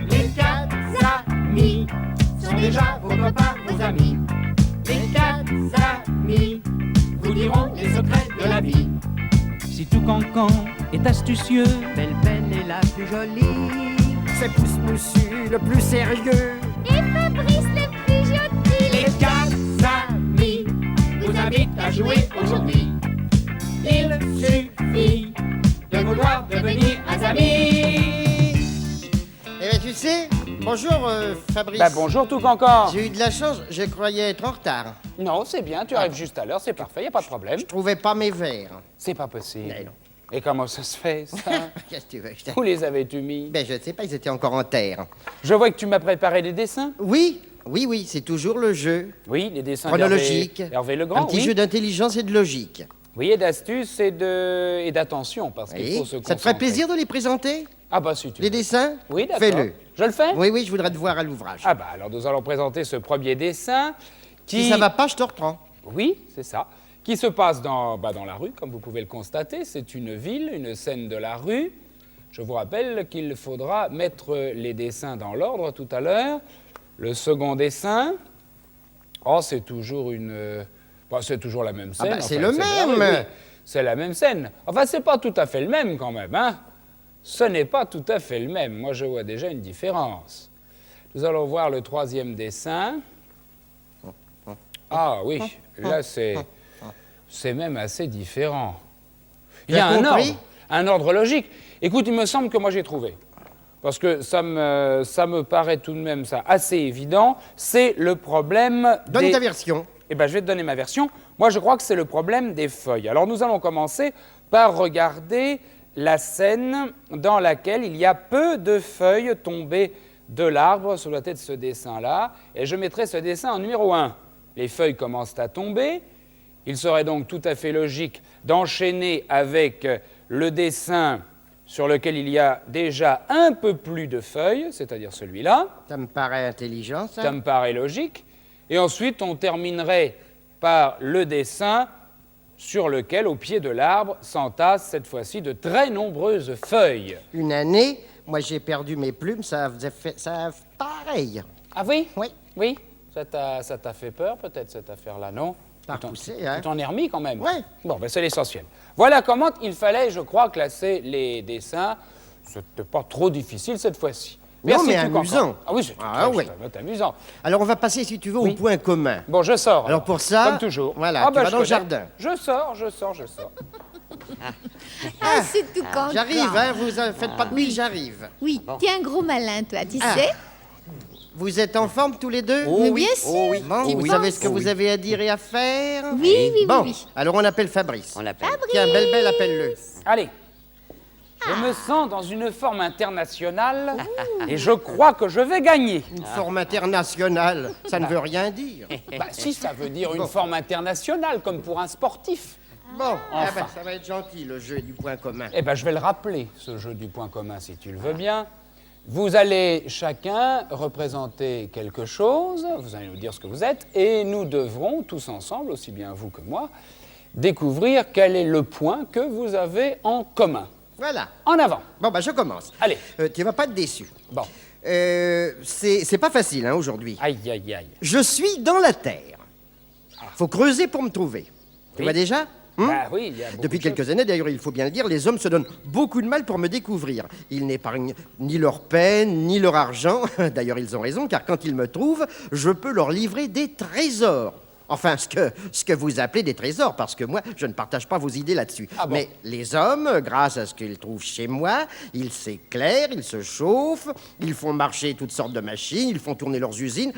Les quatre amis sont déjà vos copains, vos amis. Les quatre amis vous diront les secrets de la vie. Si tout cancan est astucieux, Belle est la plus jolie. C'est Pousse Moussu le plus sérieux. Et Fabrice le plus gentil. Les quatre amis vous invitent à jouer aujourd'hui. Il suffit de vouloir devenir un ami. Eh ben tu sais, bonjour Fabrice. Bah bonjour tout cancan. J'ai eu de la chance, je croyais être en retard. Non, c'est bien, tu arrives juste à l'heure, c'est parfait, y a pas de problème. Je trouvais pas mes verres. C'est pas possible. Mais non. Et comment ça se fait, ça? Qu'est-ce que tu veux? Où les avais-tu mis? Ben je ne sais pas, ils étaient encore en terre. Je vois que tu m'as préparé des dessins. Oui, c'est toujours le jeu. Oui, les dessins Chronologique. d'Hervé Legrand, Un petit oui. jeu d'intelligence et de logique. Oui, et d'astuce et d'attention, parce qu'il Oui. faut se concentrer. Ça te ferait plaisir de les présenter? Ah bah si tu Les veux. dessins? Oui, d'accord. Fais-le. Je le fais? Oui, je voudrais te voir à l'ouvrage. Ah bah alors nous allons présenter ce premier dessin qui... Si ça va pas, je te reprends. Oui, c'est ça. Qui se passe dans la rue, comme vous pouvez le constater. C'est une ville, une scène de la rue. Je vous rappelle qu'il faudra mettre les dessins dans l'ordre tout à l'heure. Le second dessin, c'est toujours c'est toujours la même scène. c'est le la même. rue, oui. C'est la même scène. Enfin, c'est pas tout à fait le même quand même, hein. Ce n'est pas tout à fait le même. Moi, je vois déjà une différence. Nous allons voir le troisième dessin. Ah oui, là c'est même assez différent. Il y a un ordre logique. Écoute, il me semble que moi j'ai trouvé. Parce que ça me paraît tout de même ça assez évident. C'est le problème Donne ta version. Eh bien, je vais te donner ma version. Moi, je crois que c'est le problème des feuilles. Alors, nous allons commencer par regarder la scène dans laquelle il y a peu de feuilles tombées de l'arbre. Ça doit être ce dessin-là. Et je mettrai ce dessin en numéro 1. Les feuilles commencent à tomber. Il serait donc tout à fait logique d'enchaîner avec le dessin sur lequel il y a déjà un peu plus de feuilles, c'est-à-dire celui-là. Ça me paraît intelligent, ça. Ça me paraît logique. Et ensuite, on terminerait par le dessin sur lequel, au pied de l'arbre, s'entassent cette fois-ci de très nombreuses feuilles. Une année, moi j'ai perdu mes plumes, ça a pareil. Ah oui? Oui. Oui? Ça t'a fait peur, peut-être, cette affaire-là, non? Pas repoussé, hein? Tu t'en es remis, quand même? Ouais. Bon, ben c'est l'essentiel. Voilà comment il fallait, je crois, classer les dessins. C'était pas trop difficile, cette fois-ci. Non, mais tout cancan. amusant. Ah oui, c'est amusant. Alors on va passer, si tu veux, Oui. au point commun. Bon, je sors. Alors pour ça, comme toujours. voilà, tu vas je dans le connais. jardin. Je sors. Ah, c'est tout content. J'arrive, hein, vous faites pas de mille, j'arrive. Oui, t'es un gros malin, toi, tu Ah. sais. Vous êtes en forme tous les deux? Mais bien sûr. Bon, Tu vous penses? savez ce que vous avez à dire et à faire? Oui. Bon, alors on appelle Fabrice. On l'appelle. Tiens, belle, appelle-le. Allez. Je me sens dans une forme internationale et je crois que je vais gagner. Une forme internationale, ça ne veut rien dire. Bah, si, ça veut dire une forme internationale, comme pour un sportif. Bon, Enfin. ça va être gentil, le jeu du point commun. Eh bien, je vais le rappeler, ce jeu du point commun, si tu le veux bien. Vous allez chacun représenter quelque chose, vous allez nous dire ce que vous êtes, et nous devrons, tous ensemble, aussi bien vous que moi, découvrir quel est le point que vous avez en commun. Voilà. En avant. Bon, je commence. Allez. Tu vas pas être déçu. Bon. C'est pas facile, hein, aujourd'hui. Aïe. Je suis dans la terre. Faut creuser pour me trouver. Tu Oui. vois déjà? Bah oui, il y a beaucoup Depuis de choses. quelques années, d'ailleurs, il faut bien le dire, les hommes se donnent beaucoup de mal pour me découvrir. Ils n'épargnent ni leur peine, ni leur argent. D'ailleurs, ils ont raison, car quand ils me trouvent, je peux leur livrer des trésors. Enfin, ce que vous appelez des trésors, parce que moi, je ne partage pas vos idées là-dessus. Ah bon? Mais les hommes, grâce à ce qu'ils trouvent chez moi, ils s'éclairent, ils se chauffent, ils font marcher toutes sortes de machines, ils font tourner leurs usines.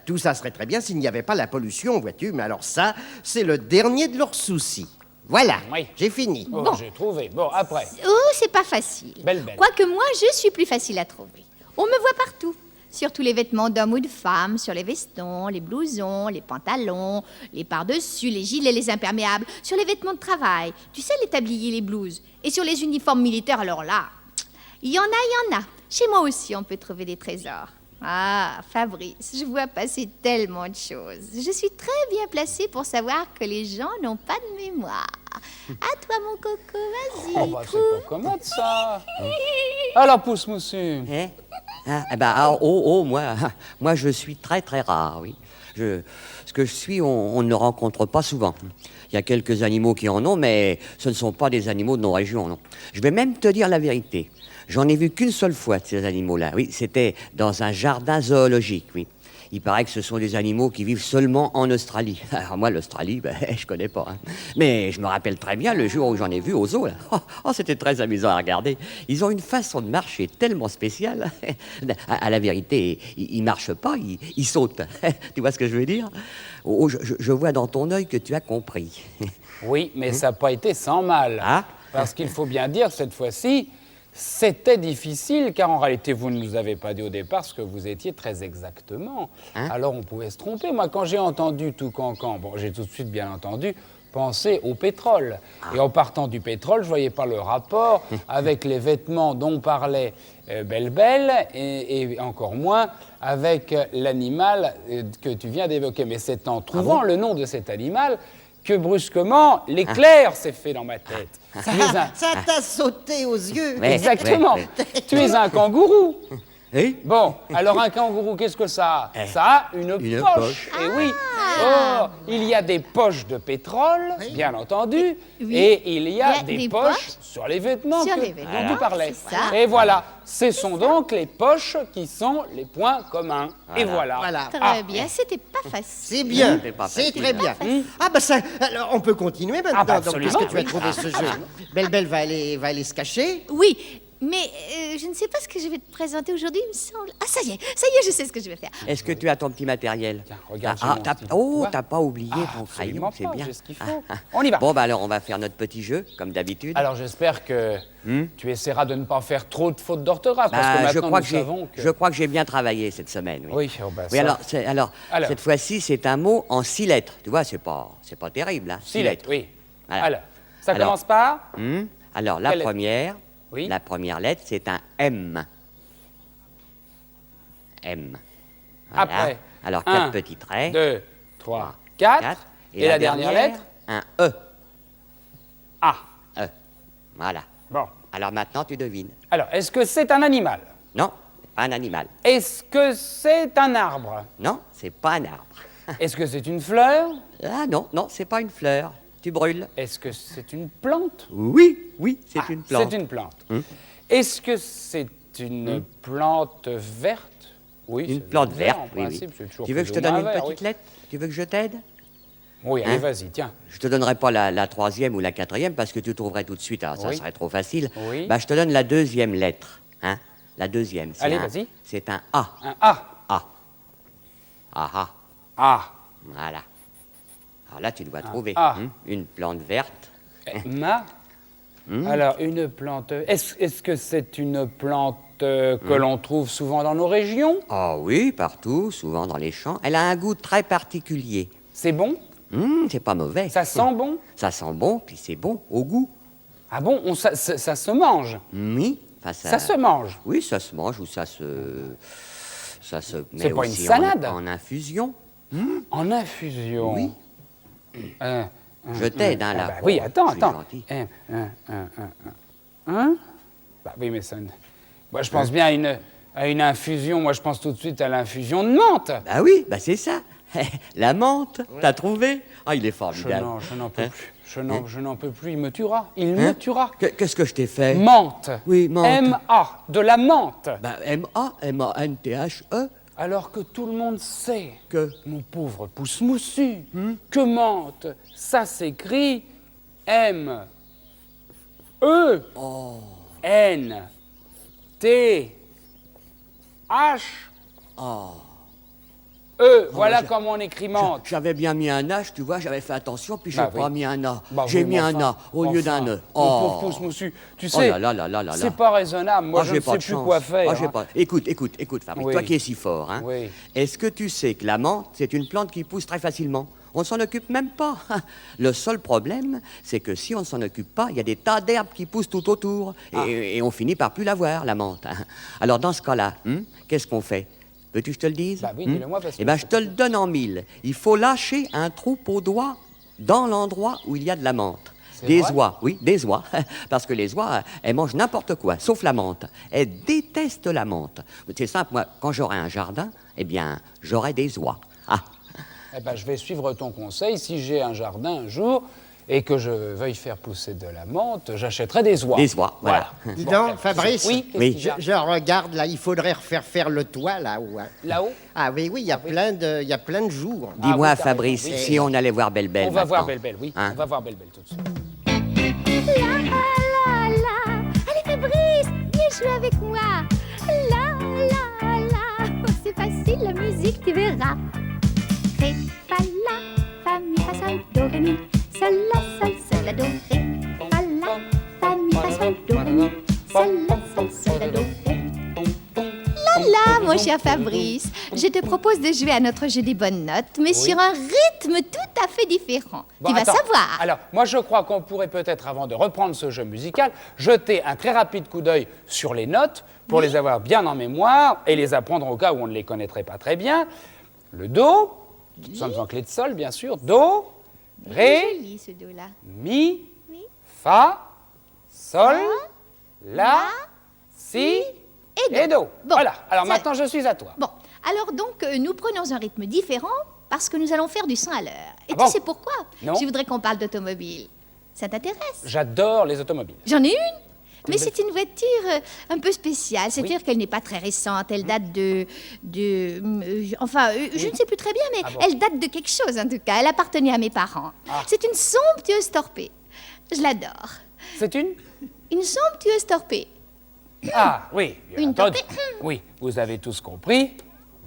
Tout ça serait très bien s'il n'y avait pas la pollution, vois-tu. Mais alors ça, c'est le dernier de leurs soucis. Voilà, Oui. j'ai fini. Oh, j'ai trouvé. Bon, après. Oh, c'est pas facile. Belle. Quoique moi, je suis plus facile à trouver. On me voit partout. Sur tous les vêtements d'hommes ou de femmes, sur les vestons, les blousons, les pantalons, les par-dessus, les gilets, les imperméables, sur les vêtements de travail, tu sais, les tabliers, les blouses, et sur les uniformes militaires, alors là, il y en a. Chez moi aussi, on peut trouver des trésors. Ah, Fabrice, je vois passer tellement de choses. Je suis très bien placée pour savoir que les gens n'ont pas de mémoire. À toi, mon coco, vas-y. Oh, bah, c'est pas commode, ça. Alors, pousse moussu. Hein? Moi, je suis très, très rare, oui. Ce que je suis, on ne le rencontre pas souvent. Il y a quelques animaux qui en ont, mais ce ne sont pas des animaux de nos régions, non. Je vais même te dire la vérité. J'en ai vu qu'une seule fois de ces animaux-là, oui. C'était dans un jardin zoologique, oui. Il paraît que ce sont des animaux qui vivent seulement en Australie. Alors moi, l'Australie, je connais pas. Hein. Mais je me rappelle très bien le jour où j'en ai vu au zoo. Là. C'était très amusant à regarder. Ils ont une façon de marcher tellement spéciale. À la vérité, ils marchent pas, ils sautent. Tu vois ce que je veux dire? Je vois dans ton œil que tu as compris. Oui, mais ça n'a pas été sans mal. Ah? Parce qu'il faut bien dire, cette fois-ci, c'était difficile, car en réalité, vous ne nous avez pas dit au départ ce que vous étiez très exactement. Hein? Alors, on pouvait se tromper. Moi, quand j'ai entendu tout cancan, bon, j'ai tout de suite, bien entendu, pensé au pétrole. Et en partant du pétrole, je ne voyais pas le rapport avec les vêtements dont parlait Belle-Belle, et encore moins avec l'animal que tu viens d'évoquer. Mais c'est en trouvant le nom de cet animal que brusquement, l'éclair s'est fait dans ma tête. Tu es un... Ça t'a sauté aux yeux. Ouais. Exactement. Tu es un kangourou. Oui? Bon, alors un kangourou, qu'est-ce que ça a? Ça a une poche. Et oui. Oh, il y a des poches de pétrole, bien entendu, Oui. et il y a des poches sur les vêtements Sur que- les vêtements. dont tu parlais. C'est ça. Et voilà, ce sont donc les poches qui sont les points communs. Et voilà. Voilà. Très bien, c'était pas facile. C'est bien, C'est pas c'est facile, très hein. bien. Ah bah ça, alors on peut continuer maintenant. Ah bah donc, absolument, puisque tu as oui. trouvé ce jeu. Belle-Belle va aller se cacher. Oui, mais je ne sais pas ce que je vais te présenter aujourd'hui, il me semble. Ah, ça y est, je sais ce que je vais faire. Est-ce que tu as ton petit matériel? Tiens, regarde, j'ai mon t'as, stylo. oh, Tu vois? t'as pas oublié Ah, ton absolument crayon, c'est pas, bien. j'ai ce qu'il faut. On y va. Bon, alors on va faire notre petit jeu, comme d'habitude. Alors j'espère que tu essaieras de ne pas faire trop de fautes d'orthographe, parce que je maintenant crois nous que j'ai, savons que... je crois que j'ai bien travaillé cette semaine. Oui. Oui, oh bah, Oui, ça- alors, Alors. cette fois-ci, c'est un mot en 6 lettres. Tu vois, c'est pas terrible, hein. 6 lettres, oui. Voilà. Alors, ça Alors. commence par... Alors, la Quelle lettre? première, Oui. la première lettre, c'est un M. M. Voilà. Après, Alors, un, 4 petits traits. 2, 3, 4. Quatre. Et la dernière lettre? Un E. A. E. Voilà. Bon. Alors maintenant, tu devines. Alors, est-ce que c'est un animal? Non, c'est pas un animal. Est-ce que c'est un arbre? Non, c'est pas un arbre. Est-ce que c'est une fleur? Ah non, c'est pas une fleur. Tu brûles. Est-ce que c'est une plante? Oui, c'est Ah, une plante. C'est une plante. Est-ce que c'est une plante verte? Oui, Une c'est plante vert, verte, en oui, principe, c'est toujours Tu veux que je te plus ou donne moins une vert, petite oui. lettre? Tu veux que je t'aide? Oui, allez, Hein? vas-y, tiens. Je te donnerai pas la troisième ou la quatrième parce que tu trouverais tout de suite. Alors ça Oui. serait trop facile. Oui. Bah, je te donne la deuxième lettre. Hein? La deuxième. c'est Allez, un- vas-y. C'est un A. Un A. A. Ah ah. A. Voilà. Alors là, tu dois trouver. A. Une plante verte. Ma. Alors, une plante. Est-ce que c'est une plante que l'on trouve souvent dans nos régions? Ah oui, partout, souvent dans les champs. Elle a un goût très particulier. C'est bon? C'est pas mauvais. Ça sent bon? Ça sent bon, puis c'est bon au goût. Ah bon? Ça se mange? Oui. Enfin, Ça se mange? Oui, ça se mange ou ça se met C'est pas une aussi salade? en infusion. En infusion? Oui. Je t'aide, hein, Ah là. bah oui, attends. Je suis gentil. Bah oui, mais ça... Moi, je pense bien à une infusion. Moi, je pense tout de suite à l'infusion de menthe. Bah oui, bah c'est ça. La menthe, t'as trouvé? Ah, il est formidable. Je n'en peux Hein? plus. Je n'en peux plus. Il me tuera. Il me tuera. Qu'est-ce que je t'ai fait? Menthe. Oui, menthe. M-A. De la menthe. Bah, M-A-M-A-N-T-H-E. Alors que tout le monde sait, Que? mon pauvre pouce moussu, que menthe, ça s'écrit M-E-N-T-H-E. Voilà comment on écrit menthe. J'avais bien mis un H, tu vois, j'avais fait attention, puis j'ai Bah pas oui. mis un A. Bah j'ai oui, mis mais un enfin, A au lieu d'un E. Mon pauvre pouce moussu, tu Oh sais, là là là là là là. c'est pas raisonnable. Moi, Ah, je j'ai ne pas sais de plus chance. quoi faire. Ah, j'ai hein. pas... Écoute, Fabrice, Oui. toi qui es si fort, hein, Oui. est-ce que tu sais que la menthe, c'est une plante qui pousse très facilement? On ne s'en occupe même pas. Le seul problème, c'est que si on ne s'en occupe pas, il y a des tas d'herbes qui poussent tout autour. Et on finit par plus la voir, la menthe. Alors dans ce cas-là, qu'est-ce qu'on fait? Veux-tu que je te le dise? Bah oui, dis-le-moi parce que... Eh ben, je te le donne en 1000. Il faut lâcher un troupeau d'oies dans l'endroit où il y a de la menthe. Des vrai? oies, oui, des oies. Parce que les oies, elles mangent n'importe quoi, sauf la menthe. Elles détestent la menthe. C'est simple, moi, quand j'aurai un jardin, eh bien, j'aurai des oies. Ah, Eh ben, je vais suivre ton conseil. Si j'ai un jardin un jour et que je veuille faire pousser de la menthe, j'achèterai des oies. des oies, voilà. Dis donc, Fabrice, Oui, qu'est-ce Oui. qu'il y a je regarde là, il faudrait refaire faire le toit là-haut. Hein. Là-haut? Ah oui, oui, il y a plein de jours. Dis-moi, oui, t'as Fabrice, raison, oui. si on allait voir Belle-Belle On va voir maintenant. Belle-Belle, oui. Hein? On va voir Belle-Belle tout de suite. La la la. Allez Fabrice, viens jouer avec moi. La la la. Oh, c'est facile la musique, tu verras. Ré, fa, la, fa, mi, fa, sol, do, ré, mi. Sol, la, do, ré. Fa, la, fa, mi, fa, sol, do, ré, mi. Sol, la, do, ré. Là, mon cher Fabrice, je te propose de jouer à notre jeu des bonnes notes, mais sur un rythme tout à fait différent. Bon, tu vas attends. savoir. Alors, moi, je crois qu'on pourrait peut-être, avant de reprendre ce jeu musical, jeter un très rapide coup d'œil sur les notes pour les avoir bien en mémoire et les apprendre au cas où on ne les connaîtrait pas très bien. Le Do, nous sommes en clé de sol, bien sûr. Do, C'est Ré, joli ce dos-là. Mi, Oui. Fa, Sol, La, Si et Do. Do. Bon, Voilà. Alors ça- maintenant, je suis à toi. Bon, alors donc, nous prenons un rythme différent parce que nous allons faire du 100 à l'heure. Et Ah bon? tu sais pourquoi? Non. Je voudrais qu'on parle d'automobile. Ça t'intéresse? J'adore les automobiles. J'en ai une. Mais c'est une voiture un peu spéciale, c'est-à-dire qu'elle n'est pas très récente, elle date je ne sais plus très bien, mais Ah bon? elle date de quelque chose en tout cas, elle appartenait à mes parents. Ah. C'est une somptueuse torpée, je l'adore. C'est une Une somptueuse torpée. Ah, oui. bien Une entendu. torpée. Oui, vous avez tous compris.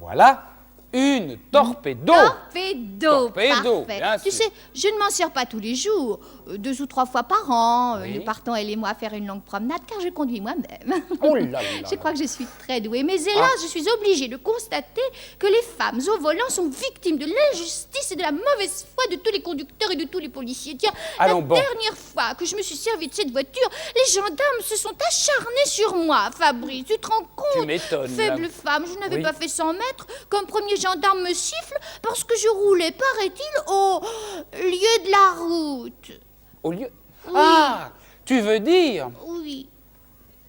Voilà. Une torpédo. Torpédo, Torpédo, parfait. bien Tu sûr. sais, je ne m'en sers pas tous les jours, 2 ou 3 fois par an. Oui. Nous partons, elle et moi, faire une longue promenade, car je conduis moi-même. Oh là là Je là. crois que je suis très douée, mais hélas, je suis obligée de constater que les femmes au volant sont victimes de l'injustice et de la mauvaise foi de tous les conducteurs et de tous les policiers. Tiens, Allons, la bon. dernière fois que je me suis servi de cette voiture, les gendarmes se sont acharnés sur moi, Fabrice. Tu te rends compte? Tu m'étonnes, Faible là. femme, je n'avais Oui. pas fait 100 mètres qu'un premier gendarme me siffle parce que je roulais, paraît-il, au lieu de la route. Au lieu. Ah, tu veux dire Oui.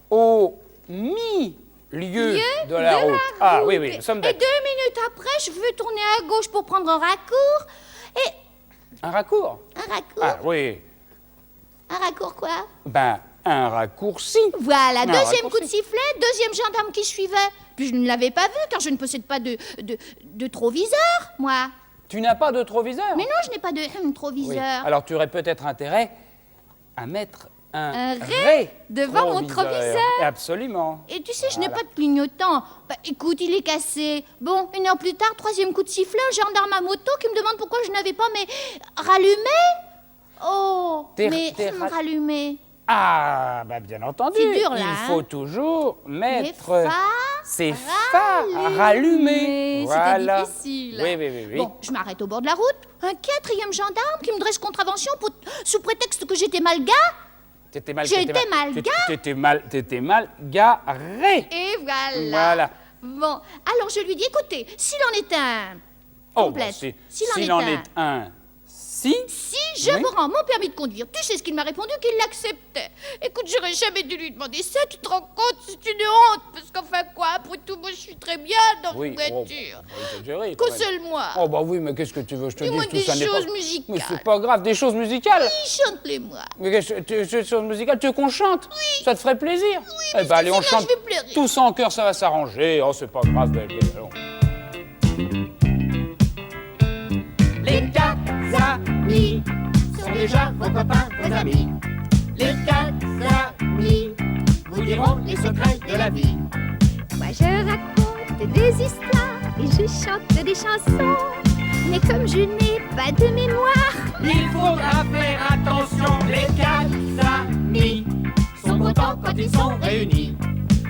au milieu de la route. Ah oui, oui, nous sommes Et 2 d'accord. minutes après, je veux tourner à gauche pour prendre un raccourc. Et Un raccourc. un raccourc. Ah oui. Un raccourc quoi? Ben, un raccourci. Voilà, Un deuxième raccourci. coup de sifflet, deuxième gendarme qui suivait. Puis je ne l'avais pas vu car je ne possède pas de troviseur, moi. Tu n'as pas de troviseur. Mais non, je n'ai pas de Oui. troviseur. Alors tu aurais peut-être intérêt à mettre un Un ré devant mon troviseur. troviseur. Absolument. Et tu sais, je n'ai Voilà. pas de clignotant. Bah, écoute, il est cassé. Bon, 1 heure plus tard, 3e coup de sifflet, un gendarme à moto qui me demande pourquoi je n'avais pas mes rallumés. Oh, T'es rallumés. Ah, bah bien entendu. C'est dur, là, Il hein. faut toujours Les mettre phares ses phares rallumés. Voilà. C'était difficile. Oui, oui, oui, oui. Bon, je m'arrête au bord de la route. Un 4e gendarme qui me dresse contravention sous prétexte que j'étais mal gars. T'étais mal, J'étais mal T'étais mal garé. Et voilà. Voilà. Bon, alors je lui dis, écoutez, s'il en est un... Oh, complète. bah, S'il en est un. Si. Si je Oui. vous rends mon permis de conduire, tu sais ce qu'il m'a répondu, qu'il l'acceptait. Écoute, j'aurais jamais dû lui demander ça, tu te rends compte, c'est une honte. Parce qu'enfin quoi, après tout, moi je suis très bien dans Oui. une Oh, voiture. bah, exagéré, quand même. Console-moi. Oh bah oui, mais qu'est-ce que tu veux que je te Dis-moi dise tout des ça n'est choses pas... musicales. Mais c'est pas grave, des choses musicales. Chante-les-moi. Mais des choses musicales, tu veux qu'on chante? Oui. Ça te ferait plaisir? Oui, eh parce ben allez, que on sinon, chante. je vais pleurer. Tous en chœur, ça va s'arranger. Oh, c'est pas grave, belle, allons. Les 4 amis sont déjà vos copains, vos amis. Les 4 amis vous diront les secrets de la vie. Moi je raconte des histoires et je chante des chansons. Mais comme je n'ai pas de mémoire, Il faudra faire attention, les 4 amis sont contents quand ils sont réunis.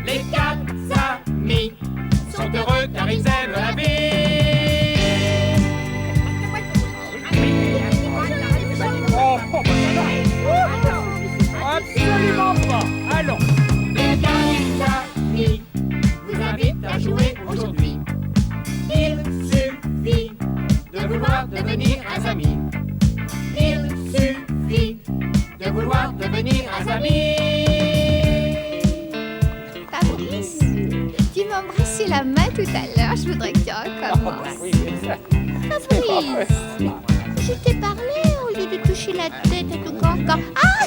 Les 4 amis sont heureux car ils aiment la vie. Oh, oh, bah, absolument pas. Allons. Les 4 amis vous invitent à jouer aujourd'hui. devenir un ami. Fabrice, tu m'as embrassé la main tout à l'heure, je voudrais que tu recommences. Oui, mais ça, c'est pas vrai. Fabrice, je t'ai parlé au lieu de toucher la tête à tout cancan. Ah